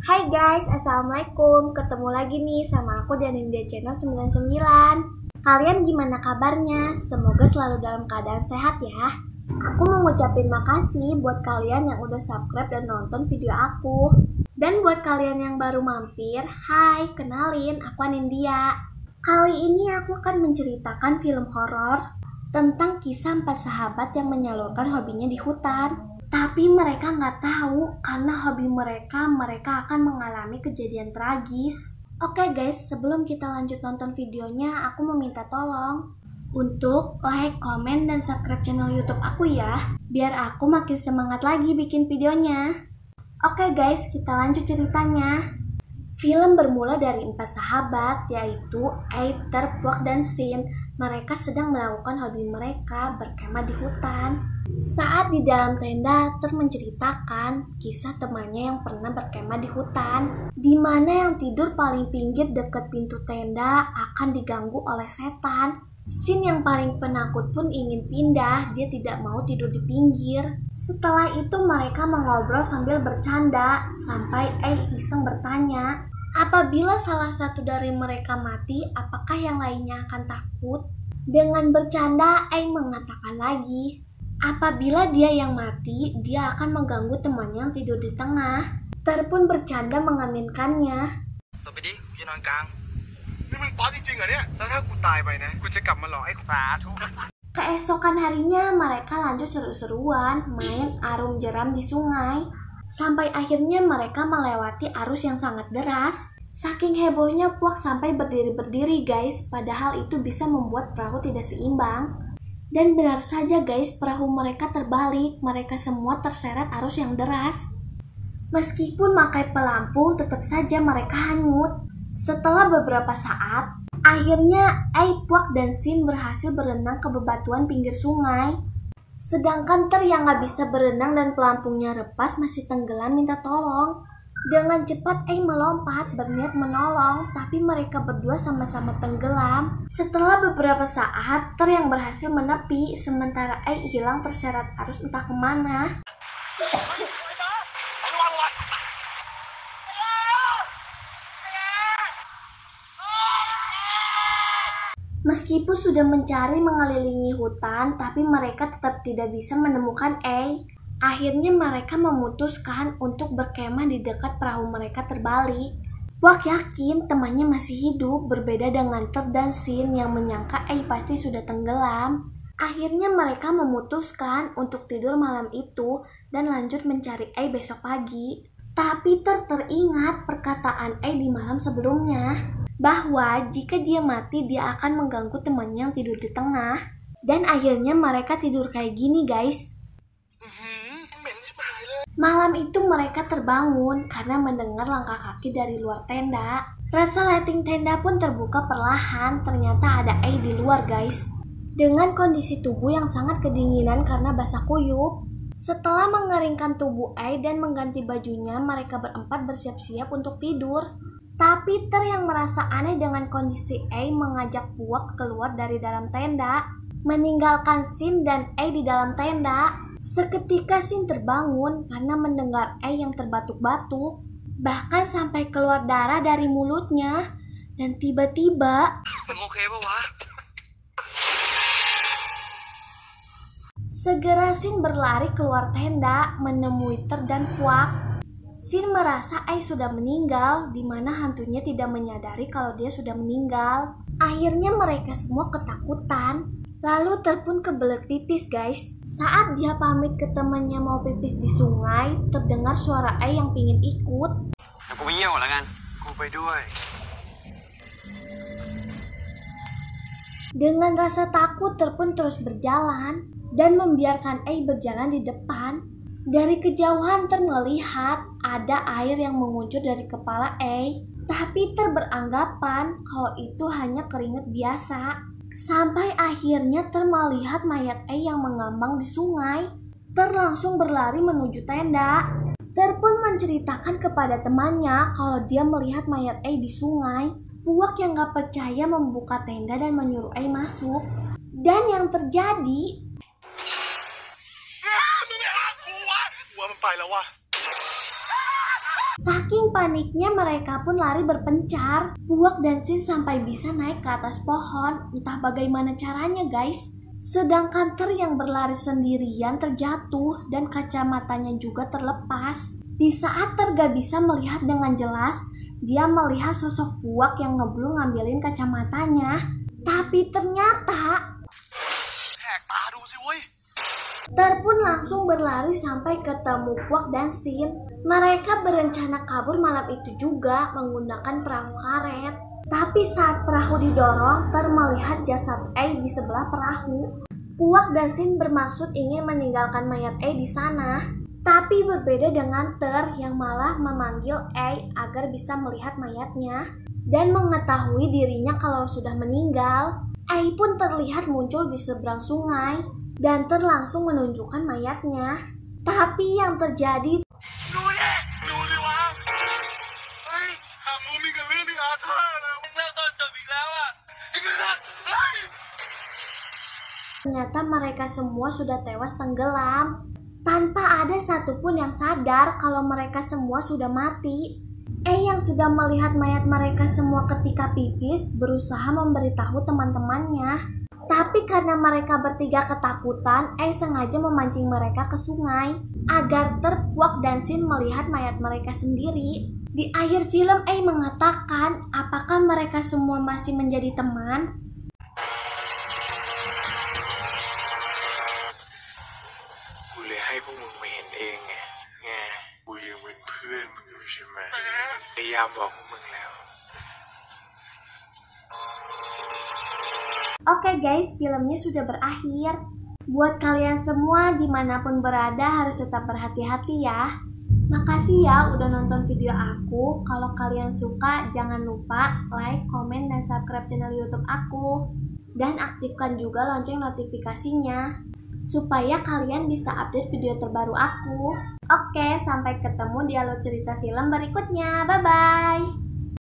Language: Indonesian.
Hai guys, Assalamualaikum. Ketemu lagi nih sama aku dan India Channel 99. Kalian gimana kabarnya? Semoga selalu dalam keadaan sehat ya. Aku mau ngucapin makasih buat kalian yang udah subscribe dan nonton video aku. Dan buat kalian yang baru mampir, hai, kenalin, aku Anindya. Kali ini aku akan menceritakan film horor tentang kisah 4 sahabat yang menyalurkan hobinya di hutan. Tapi mereka nggak tahu karena hobi mereka akan mengalami kejadian tragis. Oke guys, sebelum kita lanjut nonton videonya, aku meminta tolong untuk like, komen, dan subscribe channel YouTube aku ya, biar aku makin semangat lagi bikin videonya. Oke guys, kita lanjut ceritanya. Film bermula dari 4 sahabat, yaitu Either, Puak, dan Sin. Mereka sedang melakukan hobi mereka, berkemah di hutan. Saat di dalam tenda, menceritakan kisah temannya yang pernah berkemah di hutan, di mana yang tidur paling pinggir dekat pintu tenda akan diganggu oleh setan. Sin yang paling penakut pun ingin pindah, dia tidak mau tidur di pinggir. Setelah itu mereka mengobrol sambil bercanda, sampai iseng bertanya, apabila salah satu dari mereka mati, apakah yang lainnya akan takut? Dengan bercanda, mengatakan lagi, apabila dia yang mati, dia akan mengganggu temannya yang tidur di tengah. Ter pun bercanda mengaminkannya. Tapiพี่นอนกลางนี่มึงป๊อตจริงๆเหรอเนี่ยแล้วถ้ากูตายไปนะกูจะกลับมาหลอกไอ้สาธุ Keesokan harinya mereka lanjut seru-seruan main arum jeram di sungai. Sampai akhirnya mereka melewati arus yang sangat deras. Saking hebohnya Puak sampai berdiri-berdiri guys, padahal itu bisa membuat perahu tidak seimbang. Dan benar saja guys, perahu mereka terbalik, mereka semua terseret arus yang deras. Meskipun pakai pelampung, tetap saja mereka hanyut. Setelah beberapa saat, akhirnya Puak dan Sin berhasil berenang ke bebatuan pinggir sungai. Sedangkan Ter yang gak bisa berenang dan pelampungnya repas masih tenggelam minta tolong. Dengan cepat melompat berniat menolong, tapi mereka berdua sama-sama tenggelam. Setelah beberapa saat, Ter yang berhasil menepi, sementara hilang terseret arus entah kemana. Meskipun sudah mencari mengelilingi hutan, tapi mereka tetap tidak bisa menemukan Akhirnya mereka memutuskan untuk berkemah di dekat perahu mereka terbalik. Puak yakin temannya masih hidup, berbeda dengan Ter dan Sin yang menyangka pasti sudah tenggelam. Akhirnya mereka memutuskan untuk tidur malam itu dan lanjut mencari besok pagi. Tapi Ter teringat perkataan di malam sebelumnya, bahwa jika dia mati dia akan mengganggu temannya yang tidur di tengah. Dan akhirnya mereka tidur kayak gini guys. Malam itu mereka terbangun karena mendengar langkah kaki dari luar tenda. Resleting tenda pun terbuka perlahan, ternyata ada di luar guys. Dengan kondisi tubuh yang sangat kedinginan karena basah kuyup. Setelah mengeringkan tubuh dan mengganti bajunya, mereka berempat bersiap-siap untuk tidur. Tapi Ter yang merasa aneh dengan kondisi mengajak Puak keluar dari dalam tenda, meninggalkan Sin dan di dalam tenda. Seketika Sin terbangun karena mendengar yang terbatuk-batuk, bahkan sampai keluar darah dari mulutnya. Dan tiba-tiba segera Sin berlari keluar tenda menemui Ter dan Puak. Sin merasa sudah meninggal, di mana hantunya tidak menyadari kalau dia sudah meninggal. Akhirnya mereka semua ketakutan. Lalu Ter pun kebelet pipis guys. Saat dia pamit ke temannya mau pipis di sungai, terdengar suara yang pingin ikut. Akuไปเยี่ยวแล้วกันกูไปด้วย Dengan rasa takut Ter pun terus berjalan dan membiarkan berjalan di depan. Dari kejauhan Ter melihat ada air yang mengucur dari kepala tapi Ter beranggapan kalau itu hanya keringat biasa. Sampai akhirnya Ter melihat mayat yang mengambang di sungai. Ter langsung berlari menuju tenda. Ter pun menceritakan kepada temannya kalau dia melihat mayat di sungai. Puak yang gak percaya membuka tenda dan menyuruh masuk. Dan yang terjadi,มันไปแล้ววะ saking paniknya mereka pun lari berpencar. Puak dan Sin sampai bisa naik ke atas pohon. Entah bagaimana caranya guys. Sedangkan Ter yang berlari sendirian terjatuh dan kacamatanya juga terlepas. Di saat Ter gak bisa melihat dengan jelas, dia melihat sosok Puak yang ngeblung ngambilin kacamatanya. Tapi ternyata Ter pun langsung berlari sampai ketemu Puak dan Sin. Mereka berencana kabur malam itu juga menggunakan perahu karet. Tapi saat perahu didorong, Ter melihat jasad A di sebelah perahu. Puak dan Sin bermaksud ingin meninggalkan mayat A di sana. Tapi berbeda dengan Ter yang malah memanggil A agar bisa melihat mayatnya dan mengetahui dirinya kalau sudah meninggal. A pun terlihat muncul di seberang sungai dan Ter langsung menunjukkan mayatnya. Tapi yang terjadi ternyata mereka semua sudah tewas tenggelam. Tanpa ada satupun yang sadar kalau mereka semua sudah mati. Yang sudah melihat mayat mereka semua ketika pipis berusaha memberitahu teman-temannya. Tapi karena mereka bertiga ketakutan, sengaja memancing mereka ke sungai agar Ter, Puak dan Sin melihat mayat mereka sendiri. Di akhir film mengatakan apakah mereka semua masih menjadi teman. Oke guys, filmnya sudah berakhir. Buat kalian semua dimanapun berada harus tetap berhati-hati ya. Makasih ya udah nonton video aku. Kalau kalian suka jangan lupa like, komen, dan subscribe channel YouTube aku. Dan aktifkan juga lonceng notifikasinya supaya kalian bisa update video terbaru aku. Oke, sampai ketemu di alur cerita film berikutnya. Bye-bye.